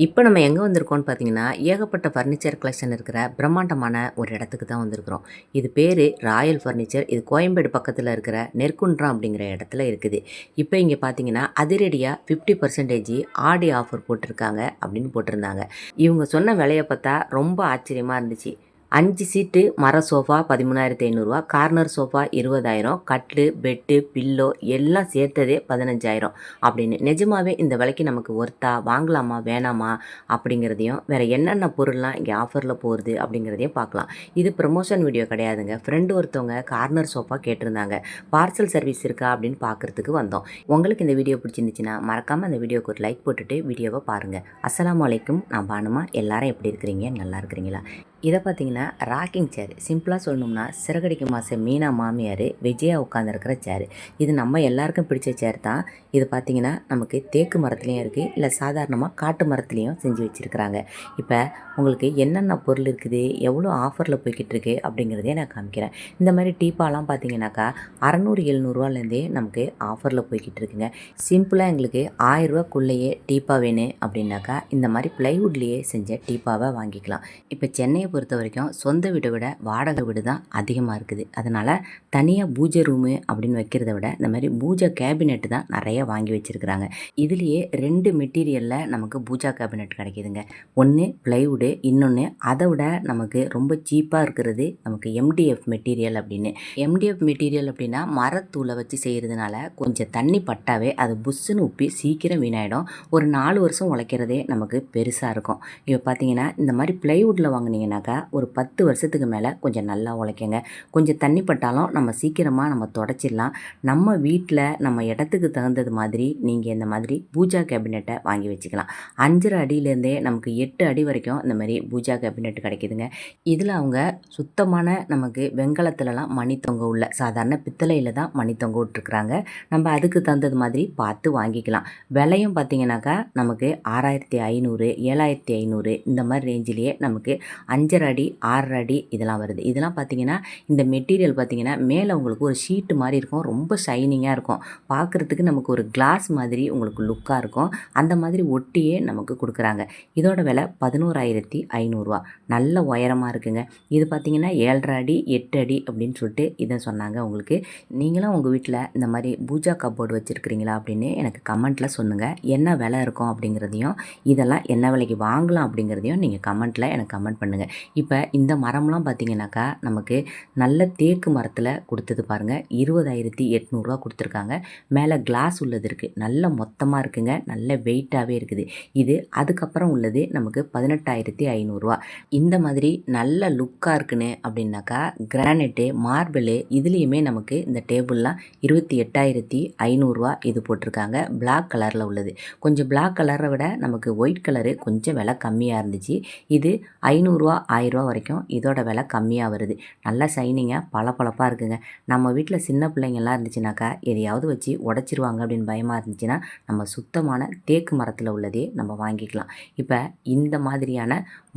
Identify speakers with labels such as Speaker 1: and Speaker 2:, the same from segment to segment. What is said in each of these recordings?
Speaker 1: இப்போ நம்ம எங்கே வந்திருக்கோம்னு பார்த்தீங்கன்னா, ஏகப்பட்ட ஃபர்னிச்சர் கலெக்ஷன் இருக்கிற பிரம்மாண்டமான ஒரு இடத்துக்கு தான் வந்திருக்கிறோம். இது பேரு ராயல் ஃபர்னிச்சர். இது கோயம்பேடு பக்கத்தில இருக்கிற நெற்குன்றம் அப்படிங்கிற இடத்துல இருக்குது. இப்போ இங்கே பார்த்தீங்கன்னா, அதிரடியா 50% ஆடி ஆஃபர் போட்டிருக்காங்க அப்படின்னு போட்டிருந்தாங்க. இவங்க சொன்ன விலைய பார்த்தா ரொம்ப ஆச்சரியமா இருந்துச்சு. 5 சீட்டு மர சோஃபா ரூ. 13,500, கார்னர் சோஃபா 20,000, கட்லு, பெட்டு, பில்லோ எல்லாம் சேர்த்ததே 15,000 அப்படின்னு. நிஜமாவே இந்த விலைக்கு நமக்கு ஒர்த்தா? வாங்கலாமா? வேணாமா? அப்படிங்கிறதையும், வேறு என்னென்ன பொருள்லாம் இங்கே ஆஃபரில் போகுது அப்படிங்கிறதையும் பார்க்கலாம். இது ப்ரமோஷன் வீடியோ கிடையாதுங்க. ஃப்ரெண்டு ஒருத்தவங்க கார்னர் சோஃபா கேட்டிருந்தாங்க. பார்சல் சர்வீஸ் இருக்கா அப்படின்னு பார்க்குறதுக்கு வந்தோம். உங்களுக்கு இந்த வீடியோ பிடிச்சிருந்துச்சுன்னா மறக்காமல் அந்த வீடியோக்கு ஒரு லைக் போட்டுட்டு வீடியோவை பாருங்கள். அஸ்ஸலாமு அலைக்கும். நான் பானுமா. எல்லாரும் எப்படி இருக்கிறீங்க? நல்லா இருக்கிறீங்களா? இதை பார்த்தீங்கன்னா ராக்கிங் சேர். சிம்பிளாக சொல்லணும்னா சிறகடிக்க மாச மீனா மாமியார் விஜயா உட்காந்துருக்கிற சேர். இது நம்ம எல்லாருக்கும் பிடிச்ச சேர் தான். இது பார்த்திங்கன்னா நமக்கு தேக்கு மரத்துலேயும் இருக்குது, இல்லை சாதாரணமாக காட்டு மரத்துலேயும் செஞ்சு வச்சுருக்குறாங்க. இப்போ உங்களுக்கு என்னென்ன பொருள் இருக்குது, எவ்வளோ ஆஃபரில் போய்கிட்டு இருக்குது அப்படிங்கிறதே நான் காமிக்கிறேன். இந்த மாதிரி டீப்பாலாம் பார்த்தீங்கன்னாக்கா 600-700 நமக்கு ஆஃபரில் போய்கிட்டு இருக்குங்க. சிம்பிளாக எங்களுக்கு 1000 ரூபாக்குள்ளேயே டீப்பாக வேணும் அப்படின்னாக்கா இந்த மாதிரி ப்ளைவுட்லேயே செஞ்ச டீப்பாவை வாங்கிக்கலாம். இப்போ சென்னையை பொறுத்த வரைக்கும் சொந்த வீடை விட வாடகை வீடு தான் அதிகமாக இருக்குது. அதனால் தனியாக பூஜை ரூமு அப்படின்னு வைக்கிறத விட இந்த மாதிரி பூஜை கேபினெட்டு தான் நிறைய வாங்கி வச்சுருக்குறாங்க. இதுலேயே 2 மெட்டீரியலில் நமக்கு பூஜா கேபினெட் கிடைக்கிதுங்க. ஒன்று ப்ளைவுடு, இன்னொன்று அதை விட நமக்கு ரொம்ப சீப்பாக இருக்கிறது நமக்கு எம்டிஎஃப் மெட்டீரியல் அப்படின்னு. எம்டிஎஃப் மெட்டீரியல் அப்படின்னா மரத்தூளை வச்சு செய்கிறதுனால கொஞ்சம் தண்ணி பட்டாவே அது புஷ்ஷுன்னு உப்பி சீக்கிரம் வீணாயிடும். ஒரு 4 வருஷம் உழைக்கிறதே நமக்கு பெருசாக இருக்கும். இப்போ பார்த்தீங்கன்னா இந்த மாதிரி ப்ளைவுட்டில் வாங்கினீங்கன்னாக்கா ஒரு 10 வருஷத்துக்கு மேலே கொஞ்சம் நல்லா உழைக்குங்க. கொஞ்சம் தண்ணி பட்டாலும் நம்ம சீக்கிரமாக நம்ம தொடச்சிடலாம். நம்ம வீட்டில் நம்ம இடத்துக்கு தகுந்தது மாதிரி நீங்கள் இந்த மாதிரி பூஜா கேபினெட்டை வாங்கி வச்சுக்கலாம். 5.5 அடியிலேருந்தே நமக்கு 8 அடி வரைக்கும் இந்த மாதிரி பூஜா கேபினெட் கிடைக்கிதுங்க. இதில் அவங்க சுத்தமான நமக்கு வெண்கலத்துலலாம் மணி தொங்க உள்ள, சாதாரண பித்தளையில் தான் மணி தொங்க விட்டுருக்குறாங்க. நம்ம அதுக்கு தகுந்தது மாதிரி பார்த்து வாங்கிக்கலாம். விலையும் பார்த்தீங்கன்னாக்கா நமக்கு 6,500, 7,500 இந்த மாதிரி ரேஞ்சிலேயே நமக்கு 5.5 அடி, 6 அடி இதெல்லாம் வருது. இதெல்லாம் பார்த்தீங்கன்னா இந்த மெட்டீரியல் பார்த்தீங்கன்னா மேலே உங்களுக்கு ஒரு ஷீட்டு மாதிரி இருக்கும். ரொம்ப ஷைனிங்காக இருக்கும். பார்க்குறதுக்கு நமக்கு ஒரு கிளாஸ் மாதிரி உங்களுக்கு லுக்காக இருக்கும். அந்த மாதிரி ஒட்டியே நமக்கு கொடுக்குறாங்க. இதோட விலை 11,500 நல்ல உயரமாக இருக்குங்க. இது பார்த்தீங்கன்னா 7.5 அடி, 8 அடி அப்படின்னு சொல்லிட்டு இதை சொன்னாங்க. உங்களுக்கு நீங்களும் உங்கள் வீட்டில் இந்த மாதிரி பூஜா கப்போர்டு வச்சுருக்கிறீங்களா அப்படின்னு எனக்கு கமெண்ட்டில் சொல்லுங்கள். என்ன விலை இருக்கும் அப்படிங்கிறதையும், இதெல்லாம் என்ன விலைக்கு வாங்கலாம் அப்படிங்கிறதையும் நீங்கள் கமெண்ட்டில் எனக்கு கமெண்ட் பண்ணுங்கள். இப்போ இந்த மரம்லாம் பார்த்தீங்கன்னாக்கா நமக்கு நல்ல தேக்கு மரத்தில் கொடுத்தது பாருங்கள். 20,800 கொடுத்துருக்காங்க. மேலே கிளாஸ் உள்ளது இருக்குது. நல்ல மொத்தமாக இருக்குங்க. நல்ல வெயிட்டாகவே இருக்குது. இது அதுக்கப்புறம் உள்ளது நமக்கு 18,500. இந்த மாதிரி நல்ல லுக்காக இருக்குன்னு அப்படின்னாக்கா கிரானைட்டு, மார்பிளு இதுலேயுமே நமக்கு இந்த டேபிள்லாம் 28,500 இது போட்டிருக்காங்க. பிளாக் கலரில் உள்ளது. கொஞ்சம் பிளாக் கலரை விட நமக்கு ஒயிட் கலரு கொஞ்சம் விலை கம்மியாக இருந்துச்சு. இது 500, 1000 வரைக்கும் இதோட விலை கம்மியாக வருது. நல்லா ஷைனிங்காக பளபளப்பாக இருக்குங்க. நம்ம வீட்டில் சின்ன பிள்ளைங்கள்லாம் இருந்துச்சுனாக்கா எதையாவது வச்சு உடச்சிருவாங்க அப்படின்னு பயமாக இருந்துச்சுன்னா நம்ம சுத்தமான தேக்கு மரத்தில் உள்ளதே நம்ம வாங்கிக்கலாம். இப்போ இந்த மாதிரியான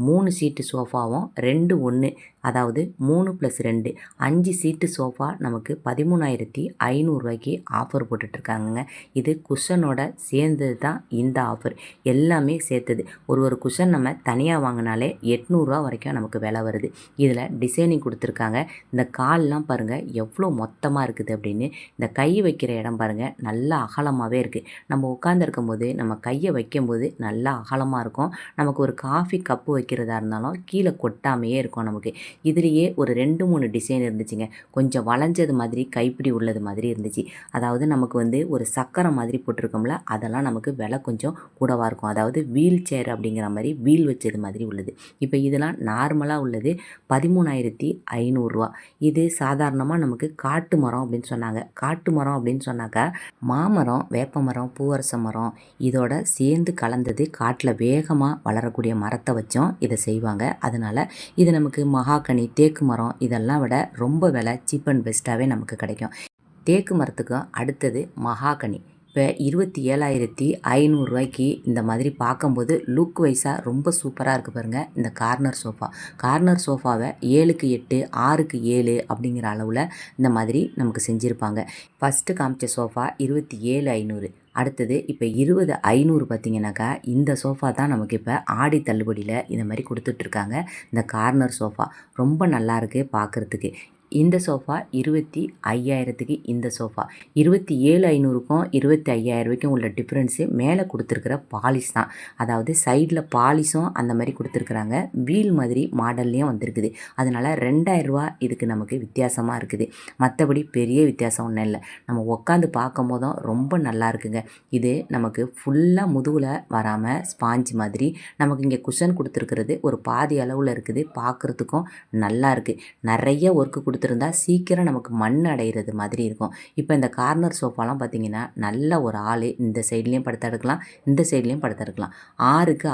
Speaker 1: 3 சீட்டு சோஃபாவும் 2 1, அதாவது 3+2 5 சீட்டு சோஃபா நமக்கு 13,500 ஆஃபர் போட்டுட்ருக்காங்கங்க. இது குஷனோட சேர்ந்தது தான் இந்த ஆஃபர். எல்லாமே சேர்த்தது. ஒரு குஷன் நம்ம தனியாக வாங்கினாலே 800 வரைக்கும் நமக்கு விலை வருது. இதில் டிசைனிங் கொடுத்துருக்காங்க. இந்த கால்லாம் பாருங்கள் எவ்வளோ மொத்தமாக இருக்குது அப்படின்னு. இந்த கை வைக்கிற இடம் பாருங்கள் நல்லா அகலமாகவே இருக்குது. நம்ம உட்காந்துருக்கும் போது நம்ம கையை வைக்கும்போது நல்லா அகலமாக இருக்கும். நமக்கு ஒரு காஃபி கப்பு வைக்கிறதா இருந்தாலும் கீழே கொட்டாமையே இருக்கும் நமக்கு. இதுலேயே ஒரு 2-3 டிசைன் இருந்துச்சுங்க. கொஞ்சம் வளைஞ்சது மாதிரி, கைப்பிடி உள்ளது மாதிரி இருந்துச்சு. அதாவது நமக்கு ஒரு சக்கரம் மாதிரி போட்டிருக்கோம்ல, அதெல்லாம் நமக்கு விலை கொஞ்சம் கூடவாக இருக்கும். அதாவது வீல் சேர் அப்படிங்கிற மாதிரி வீல் வச்சது மாதிரி உள்ளது. இப்போ இதெல்லாம் நார்மலாக உள்ளது 13,500. இது சாதாரணமாக நமக்கு காட்டு மரம் அப்படின்னு சொன்னாங்க. காட்டு மரம் அப்படின்னு சொன்னாக்கா மாமரம், வேப்ப மரம், பூவரச மரம் இதோட சேர்ந்து கலந்தது. காட்டில் வேகமாக வளரக்கூடிய மரத்தை வச்சும் இதை செய்வாங்க. அதனால் இது நமக்கு மகாகனி, தேக்கு மரம் இதெல்லாம் விட ரொம்ப விலை சீப் அண்ட் பெஸ்ட்டாகவே நமக்கு கிடைக்கும். தேக்கு மரத்துக்கும் அடுத்தது மகாகனி. இப்போ இப்போ 27,500 இந்த மாதிரி பார்க்கும்போது லுக் வைஸாக ரொம்ப சூப்பராக இருக்குது பாருங்கள் இந்த கார்னர் சோஃபா. கார்னர் சோஃபாவை 7க்கு 8 6க்கு 7 அப்படிங்கிற அளவில் இந்த மாதிரி நமக்கு செஞ்சுருப்பாங்க. ஃபஸ்ட்டு காமிச்ச சோஃபா 27,500. அடுத்தது இப்போ 20,500 பார்த்தீங்கன்னாக்கா இந்த சோஃபா தான் நமக்கு இப்போ ஆடி தள்ளுபடியில் இந்த மாதிரி கொடுத்துட்ருக்காங்க. இந்த கார்னர் சோஃபா ரொம்ப நல்லாயிருக்கு பார்க்குறதுக்கு. இந்த சோஃபா 25,000க்கு இந்த சோஃபா. 27,500க்கும் 25,000க்கும் உள்ள டிஃப்ரென்ஸு மேலே கொடுத்துருக்குற பாலிஷ் தான். அதாவது சைடில் பாலிஷும் அந்த மாதிரி கொடுத்துருக்குறாங்க. வீல் மாதிரி மாடல்லையும் வந்திருக்குது. அதனால் ரூ. 2,000 இதுக்கு நமக்கு வித்தியாசமாக இருக்குது. மற்றபடி பெரிய வித்தியாசம் ஒன்றும் இல்லை. நம்ம உட்காந்து பார்க்கும் போதும் ரொம்ப நல்லா இருக்குங்க. இது நமக்கு ஃபுல்லாக முதுகில் வராமல் ஸ்பாஞ்ச் மாதிரி நமக்கு இங்கே குஷன் கொடுத்துருக்கிறது ஒரு பாதி அளவில் இருக்குது. பார்க்குறதுக்கும் நல்லா இருக்குது. நிறைய ஒர்க்கு கொடுத்துருந்தா சீக்கிரம் நமக்கு மண் அடைகிறது மாதிரி இருக்கும். இப்போ இந்த கார்னர் சோஃபாலாம் பார்த்திங்கன்னா நல்ல ஒரு ஆள் இந்த சைட்லேயும் படுத்தெடுக்கலாம், இந்த சைட்லேயும் படுத்தெடுக்கலாம். 6க்கு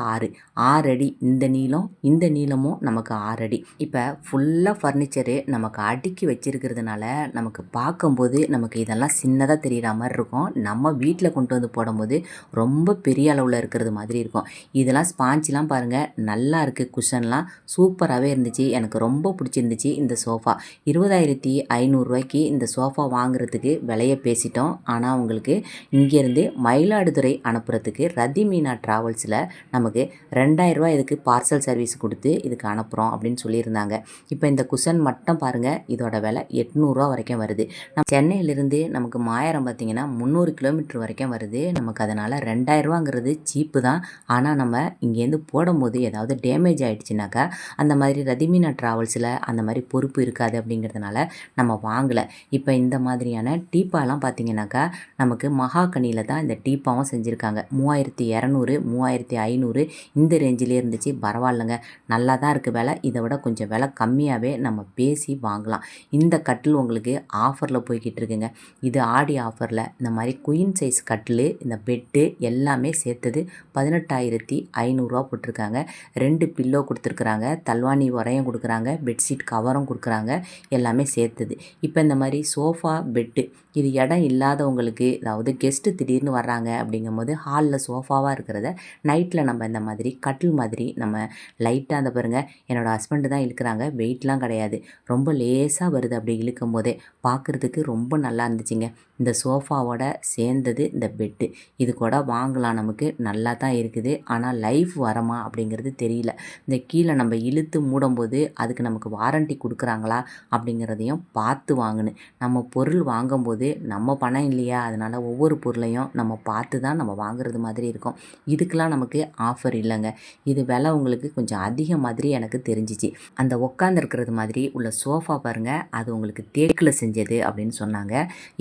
Speaker 1: 6 அடி இந்த நீளம், இந்த நீளமும் நமக்கு 6 அடி. இப்போ ஃபுல்லாக ஃபர்னிச்சரு நமக்கு அடுக்கி வச்சிருக்கிறதுனால நமக்கு பார்க்கும்போது நமக்கு இதெல்லாம் சின்னதாக தெரிகிற மாதிரி இருக்கும். நம்ம வீட்டில் கொண்டு வந்து போடும்போது ரொம்ப பெரிய அளவில் இருக்கிறது மாதிரி இருக்கும். இதெல்லாம் ஸ்பாஞ்சிலாம் பாருங்கள் நல்லா இருக்குது. குஷன்லாம் சூப்பராகவே இருந்துச்சு. எனக்கு ரொம்ப பிடிச்சிருந்துச்சு இந்த சோஃபா. 20,500 இந்த சோஃபா வாங்குறதுக்கு விலையை பேசிட்டோம். ஆனால் உங்களுக்கு இங்கேருந்து மயிலாடுதுறை அனுப்புறதுக்கு ரதிமீனா ட்ராவல்ஸில் நமக்கு 2,000 இதுக்கு பார்சல் சர்வீஸ் கொடுத்து இதுக்கு அனுப்புகிறோம் அப்படின்னு சொல்லியிருந்தாங்க. இப்போ இந்த குஷன் மட்டும் பாருங்கள், இதோட விலை 800 வரைக்கும் வருது. நம்ம சென்னையிலேருந்து நமக்கு மாயரம் பார்த்திங்கன்னா 300 கிலோமீட்டர் வரைக்கும் வருது. நமக்கு அதனால் 2,000 சீப்பு தான். ஆனால் நம்ம இங்கேருந்து போடும்போது ஏதாவது டேமேஜ் ஆகிடுச்சுனாக்கா அந்த மாதிரி ரதிமீனா ட்ராவல்ஸில் அந்த மாதிரி பொறுப்பு இருக்காது அப்படிங்கிறதுனால நம்ம வாங்கலை. இப்போ இந்த மாதிரியான டீப்பாலாம் பார்த்திங்கனாக்கா நமக்கு மகாகனியில் தான் இந்த டீப்பாவும் செஞ்சுருக்காங்க. 3,200 3,500 இந்த ரேஞ்சிலே இருந்துச்சு. பரவாயில்லைங்க, நல்லா தான் இருக்குது விலை. இதை விட கொஞ்சம் விலை கம்மியாகவே நம்ம பேசி வாங்கலாம். இந்த கட்டில் உங்களுக்கு ஆஃபரில் போய்கிட்டு இருக்குங்க. இது ஆடி ஆஃபரில் இந்த மாதிரி குயின் சைஸ் கட்டில், இந்த பெட்டு எல்லாமே சேர்த்தது 18,500 போட்டிருக்காங்க. 2 பில்லோ கொடுத்துருக்குறாங்க, தல்வானி உரையும் கொடுக்குறாங்க, பெட்ஷீட் கவரும் கொடுக்குறாங்க, எல்லாமே சேர்த்துது. இப்போ இந்த மாதிரி சோஃபா பெட்டு இது இடம் இல்லாதவங்களுக்கு, அதாவது கெஸ்ட்டு திடீர்னு வர்றாங்க அப்படிங்கும்போது ஹாலில் சோஃபாவாக இருக்கிறத நைட்டில் நம்ம இந்த மாதிரி கட்டில் மாதிரி நம்ம லைட்டாக அந்த பாருங்கள், என்னோடய ஹஸ்பண்டு தான் இழுக்கிறாங்க, வெயிட்லாம் கிடையாது, ரொம்ப லேசாக வருது. அப்படி இழுக்கும் போதே பார்க்குறதுக்கு ரொம்ப நல்லா இருந்துச்சுங்க. இந்த சோஃபாவோட சேர்ந்தது இந்த பெட்டு. இது கூட வாங்கலாம், நமக்கு நல்லா தான் இருக்குது. ஆனால் லைஃப் வரமா அப்படிங்கிறது தெரியல. இந்த கீழே நம்ம இழுத்து மூடும்போது அதுக்கு நமக்கு வாரண்டி கொடுக்குறாங்களா அப்படிங்கிறதையும் பார்த்து வாங்கணும். நம்ம பொருள் வாங்கும்போது நம்ம பணம் இல்லையா, அதனால் ஒவ்வொரு பொருளையும் நம்ம பார்த்து தான் நம்ம வாங்குறது மாதிரி இருக்கும். இதுக்கெலாம் நமக்கு ஆஃபர் இல்லைங்க. இது விலை உங்களுக்கு கொஞ்சம் அதிகம் மாதிரி எனக்கு தெரிஞ்சிச்சு. அந்த உட்காந்துருக்கிறது மாதிரி உள்ள சோஃபா பாருங்கள், அது உங்களுக்கு தேக்கில் செஞ்சது அப்படின்னு சொன்னாங்க.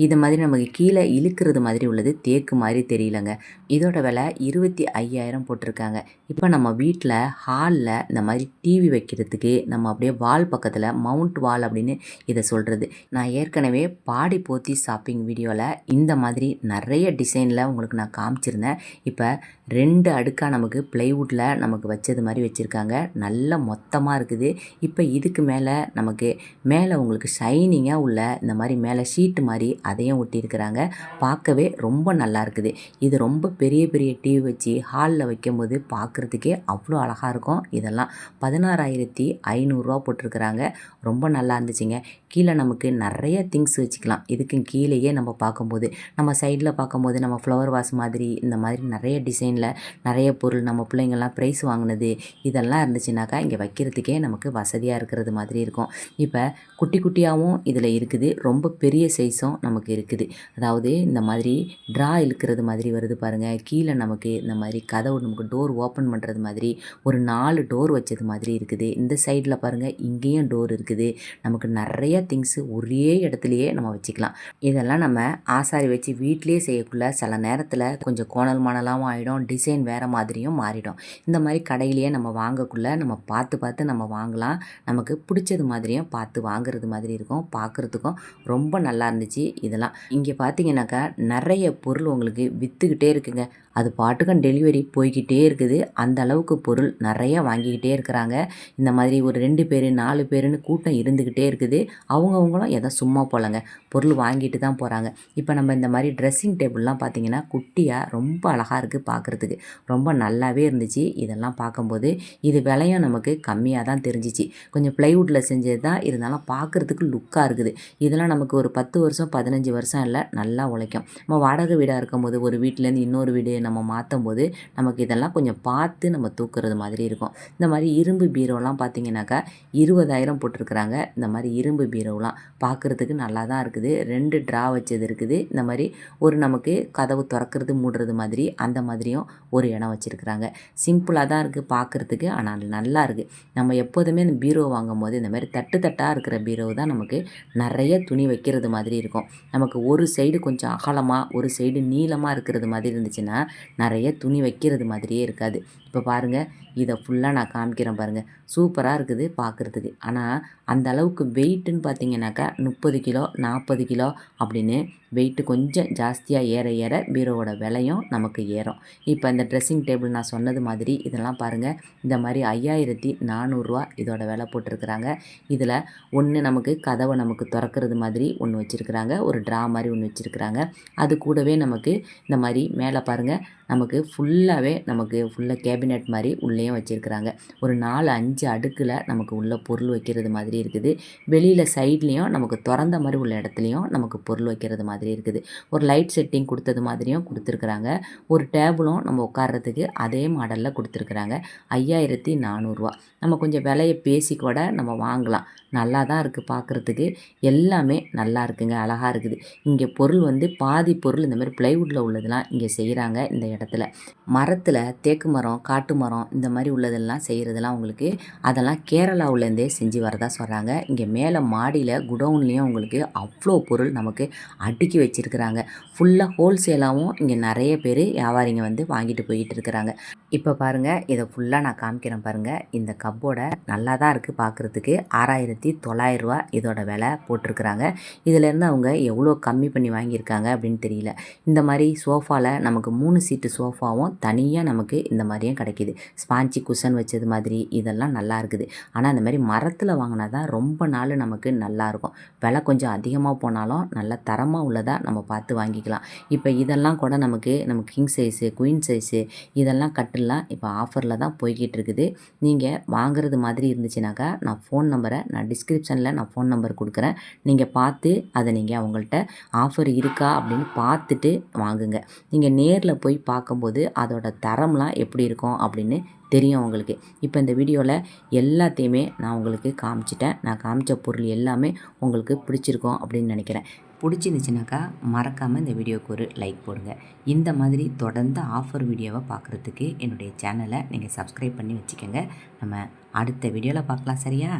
Speaker 1: இது மாதிரி நமக்கு கீழே இழுக்கிறது மாதிரி உள்ளது தேக்கு மாதிரி தெரியலங்க. இதோட விலை 25,000 போட்டிருக்காங்க. இப்போ நம்ம வீட்டில் ஹாலில் இந்த மாதிரி டிவி வைக்கிறதுக்கு நம்ம அப்படியே வால் பக்கத்தில் மவுண்ட் வால் அப்படின்னு இதை சொல்கிறது. நான் ஏற்கனவே பாடி போத்தி ஷாப்பிங் வீடியோவில் இந்த மாதிரி நிறைய டிசைனில் உங்களுக்கு நான் காமிச்சிருந்தேன். இப்போ 2 அடுக்காக நமக்கு ப்ளைவுட்டில் நமக்கு வச்சது மாதிரி வச்சுருக்காங்க. நல்ல மொத்தமாக இருக்குது. இப்போ இதுக்கு மேலே நமக்கு மேலே உங்களுக்கு ஷைனிங்காக உள்ள இந்த மாதிரி மேலே ஷீட்டு மாதிரி அதையும் ஒட்டியிருக்கிறாங்க. பார்க்கவே ரொம்ப நல்லா இருக்குது. இது ரொம்ப பெரிய பெரிய டிவி வச்சு ஹாலில் வைக்கும்போது பார்க்குறதுக்கே அவ்வளோ அழகாக இருக்கும். இதெல்லாம் 16,500 போட்டிருக்கிறாங்க. ரொம்ப நல்லா இருந்துச்சுங்க. கீழே நமக்கு நிறைய திங்ஸ் வச்சுக்கலாம். இதுக்கு கீழேயே நம்ம பார்க்கும்போது நம்ம சைடில் பார்க்கும்போது நம்ம ஃப்ளவர் வாஸ் மாதிரி இந்த மாதிரி நிறைய டிசைனில் நிறைய பொருள் நம்ம பிள்ளைங்கள்லாம் ப்ரைஸ் வாங்கினது இதெல்லாம் இருந்துச்சுனாக்கா இங்கே வைக்கிறதுக்கே நமக்கு வசதியாக இருக்கிறது மாதிரி இருக்கும். இப்போ குட்டி குட்டியாகவும் இதில் இருக்குது, ரொம்ப பெரிய சைஸும் நமக்கு இருக்குது. அதாவது இந்த மாதிரி ட்ரா இழுக்கிறது மாதிரி வருது பாருங்கள். கீழே நமக்கு இந்த மாதிரி கதவு நமக்கு டோர் ஓப்பன் பண்ணுறது மாதிரி ஒரு 4 டோர் வச்சது மாதிரி இருக்குது. இந்த சைடில் பாருங்கள், இங்கேயும் டோர் இருக்குது. நமக்கு நிறைய திங்ஸு ஒரே இடத்துலையே நம்ம வச்சுக்கலாம். இதெல்லாம் நம்ம ஆசாரி வச்சு வீட்டிலே செய்யக்குள்ள சில நேரத்தில் கொஞ்சம் கோணல் மாணலாகவும் ஆகிடும், டிசைன் வேறு மாதிரியும் மாறிடும். இந்த மாதிரி கடையிலேயே நம்ம வாங்கக்குள்ள நம்ம பார்த்து பார்த்து நம்ம வாங்கலாம். நமக்கு பிடிச்சது மாதிரியும் பார்த்து வாங்குறது மாதிரி இருக்கும். பார்க்குறதுக்கும் ரொம்ப நல்லா இருந்துச்சு. இதெல்லாம் இங்கே பார்த்தீங்கன்னாக்கா நிறைய பொருள் உங்களுக்கு விற்றுக்கிட்டே இருக்குங்க. அது பாட்டுக்கும் டெலிவரி போய்கிட்டே இருக்குது. அந்த அளவுக்கு பொருள் நிறையா வாங்கிக்கிட்டே இருக்கிறாங்க. இந்த மாதிரி ஒரு 2 பேர் 4 பேருன்னு கூட்டம் இருந்துக்கிட்டே இருக்குது. அவங்கவுங்களும் எதோ சும்மா போலங்க, பொருள் வாங்கிட்டு தான் போகிறாங்க. இப்போ நம்ம இந்த மாதிரி ட்ரெஸ்ஸிங் டேபிள்லாம் பார்த்திங்கன்னா குட்டியாக ரொம்ப அழகாக இருக்குது பார்க்குறதுக்கு, ரொம்ப நல்லாவே இருந்துச்சு. இதெல்லாம் பார்க்கும்போது இது விலையும் நமக்கு கம்மியாக தான் தெரிஞ்சிச்சு. கொஞ்சம் ப்ளைவுட்டில் செஞ்சது தான், இருந்தாலும் பார்க்குறதுக்கு லுக்காக இருக்குது. இதெல்லாம் நமக்கு ஒரு 10 வருஷம் 15 வருஷம் இல்லை, நல்லா உழைக்கும். நம்ம வாடகை வீடாக இருக்கும்போது ஒரு வீட்டிலேருந்து இன்னொரு வீடு நம்ம மாற்றும்போது நமக்கு இதெல்லாம் கொஞ்சம் பார்த்து நம்ம தூக்குறது மாதிரி இருக்கும். இந்த மாதிரி இரும்பு பீரோலாம் பார்த்திங்கனாக்கா 20,000 போட்டிருக்கிறாங்க. இந்த மாதிரி இரும்பு பீரோலாம் பார்க்குறதுக்கு நல்லா தான் இருக்குது. 2 ட்ரா வச்சது இருக்குது. இந்த மாதிரி ஒரு நமக்கு கதவு திறக்கிறது மூடுறது மாதிரி அந்த மாதிரியும் ஒரு இடம் வச்சுருக்குறாங்க. சிம்பிளாக தான் இருக்குது பார்க்குறதுக்கு, ஆனால் நல்லா இருக்குது. நம்ம எப்போதுமே இந்த பீரோ வாங்கும்போது இந்த மாதிரி தட்டு தட்டாக இருக்கிற பீரோ தான் நமக்கு நிறைய துணி வைக்கிறது மாதிரி இருக்கும். நமக்கு ஒரு சைடு கொஞ்சம் அகலமாக ஒரு சைடு நீளமாக இருக்கிறது மாதிரி இருந்துச்சுன்னா நிறைய துணி வைக்கிறது மாதிரியே இருக்காது. இப்போ பாருங்கள், இதை ஃபுல்லாக நான் காமிக்கிறேன் பாருங்கள், சூப்பராக இருக்குது பார்க்குறதுக்கு. ஆனால் அந்த அளவுக்கு வெயிட்டுன்னு பார்த்தீங்கன்னாக்கா 30 கிலோ 40 கிலோ அப்படின்னு வெயிட்டு கொஞ்சம் ஜாஸ்தியாக ஏற ஏற பீரோவோட விலையும் நமக்கு ஏறும். இப்போ இந்த ட்ரெஸ்ஸிங் டேபிள் நான் சொன்னது மாதிரி இதெல்லாம் பாருங்கள், இந்த மாதிரி 5400 இதோட விலை போட்டிருக்கிறாங்க. இதில் ஒன்று நமக்கு கதவை நமக்கு திறக்கிறது மாதிரி ஒன்று வச்சுருக்குறாங்க, ஒரு ட்ரா மாதிரி ஒன்று வச்சுருக்குறாங்க. அது கூடவே நமக்கு இந்த மாதிரி மேலே பாருங்கள், நமக்கு ஃபுல்லாக கேபினெட் மாதிரி உள்ளேயும் வச்சுருக்குறாங்க. ஒரு 4-5 அடுக்கில் நமக்கு உள்ள பொருள் வைக்கிறது மாதிரி இருக்குது. வெளியில் சைட்லேயும் நமக்கு திறந்த மாதிரி உள்ள இடத்துலையும் நமக்கு பொருள் வைக்கிறது மாதிரி இருக்குது. ஒரு லைட் செட்டிங் கொடுத்தது மாதிரியும் கொடுத்துருக்குறாங்க. ஒரு டேபிளும் நம்ம உட்கார்றதுக்கு அதே மாடலில் கொடுத்துருக்குறாங்க. 5400. நம்ம கொஞ்சம் விலையை பேசி கூட நம்ம வாங்கலாம். நல்லா தான் இருக்குது பார்க்குறதுக்கு, எல்லாமே நல்லா இருக்குங்க, அழகாக இருக்குது. இங்கே பொருள் வந்து பாதி பொருள் இந்த மாதிரி ப்ளைவுட்டில் உள்ளதெல்லாம் இங்கே செய்கிறாங்க. இந்த இடத்துல மரத்தில் தேக்கு மரம், காட்டு மரம் இந்த மாதிரி உள்ளதெல்லாம் செய்கிறதெல்லாம் உங்களுக்கு அதெல்லாம் கேரளாவிலேருந்தே செஞ்சு வரதா சொல்கிறாங்க. இங்கே மேலே மாடியில் குடவுன்லேயும் உங்களுக்கு அவ்வளோ பொருள் நமக்கு அடுக்கி வச்சுருக்கிறாங்க. ஃபுல்லாக ஹோல்சேலாகவும் இங்கே நிறைய பேர் வியாபாரிங்க வந்து வாங்கிட்டு போயிட்டு இருக்கிறாங்க. இப்போ பாருங்கள், இதை ஃபுல்லாக நான் காமிக்கிறேன் பாருங்கள். இந்த கப்போர்ட நல்லா தான் இருக்குது பார்க்குறதுக்கு. 6900 இதோட விலை போட்டிருக்கிறாங்க. இதிலேருந்து அவங்க எவ்வளோ கம்மி பண்ணி வாங்கியிருக்காங்க அப்படின்னு தெரியல. இந்த மாதிரி சோஃபாவில் நமக்கு 3 சீட்டு சோஃபாவும் தனியாக நமக்கு இந்த மாதிரியும் கிடைக்கிது. ஸ்பாஞ்சி குஷன் வச்சது மாதிரி இதெல்லாம் நல்லா இருக்குது. ஆனால் இந்த மாதிரி மரத்தில் வாங்கினா தான் ரொம்ப நாள் நமக்கு நல்லாயிருக்கும். விலை கொஞ்சம் அதிகமாக போனாலும் நல்ல தரமாக உள்ளதாக நம்ம பார்த்து வாங்கிக்கலாம். இப்போ இதெல்லாம் கூட நமக்கு கிங் சைஸு, குயின் சைஸு இதெல்லாம் கட்டிலாம் இப்போ ஆஃபரில் தான் போய்கிட்டு இருக்குது. நீங்கள் வாங்குறது மாதிரி இருந்துச்சுனாக்கா நான் டிஸ்கிரிப்ஷனில் ஃபோன் நம்பர் கொடுக்குறேன். நீங்கள் பார்த்து அதை நீங்கள் அவங்கள்ட்ட ஆஃபர் இருக்கா அப்படின்னு பார்த்துட்டு வாங்குங்க. நீங்கள் நேரில் போய் பார்க்கும்போது அதோட தரம்லாம் எப்படி இருக்கும் அப்படின்னு தெரியும் உங்களுக்கு. இப்போ இந்த வீடியோவில் எல்லாத்தையுமே நான் உங்களுக்கு காமிச்சிட்டேன். நான் காமிச்ச பொருள் எல்லாமே உங்களுக்கு பிடிச்சிருக்கும் அப்படின்னு நினைக்கிறேன். பிடிச்சிருந்துச்சுனாக்கா மறக்காமல் இந்த வீடியோவுக்கு ஒரு லைக் போடுங்க. இந்த மாதிரி தொடர்ந்து ஆஃபர் வீடியோவை பார்க்குறதுக்கு என்னுடைய சேனலை நீங்கள் சப்ஸ்கிரைப் பண்ணி வச்சுக்கோங்க. நம்ம அடுத்த வீடியோவில் பார்க்கலாம், சரியா?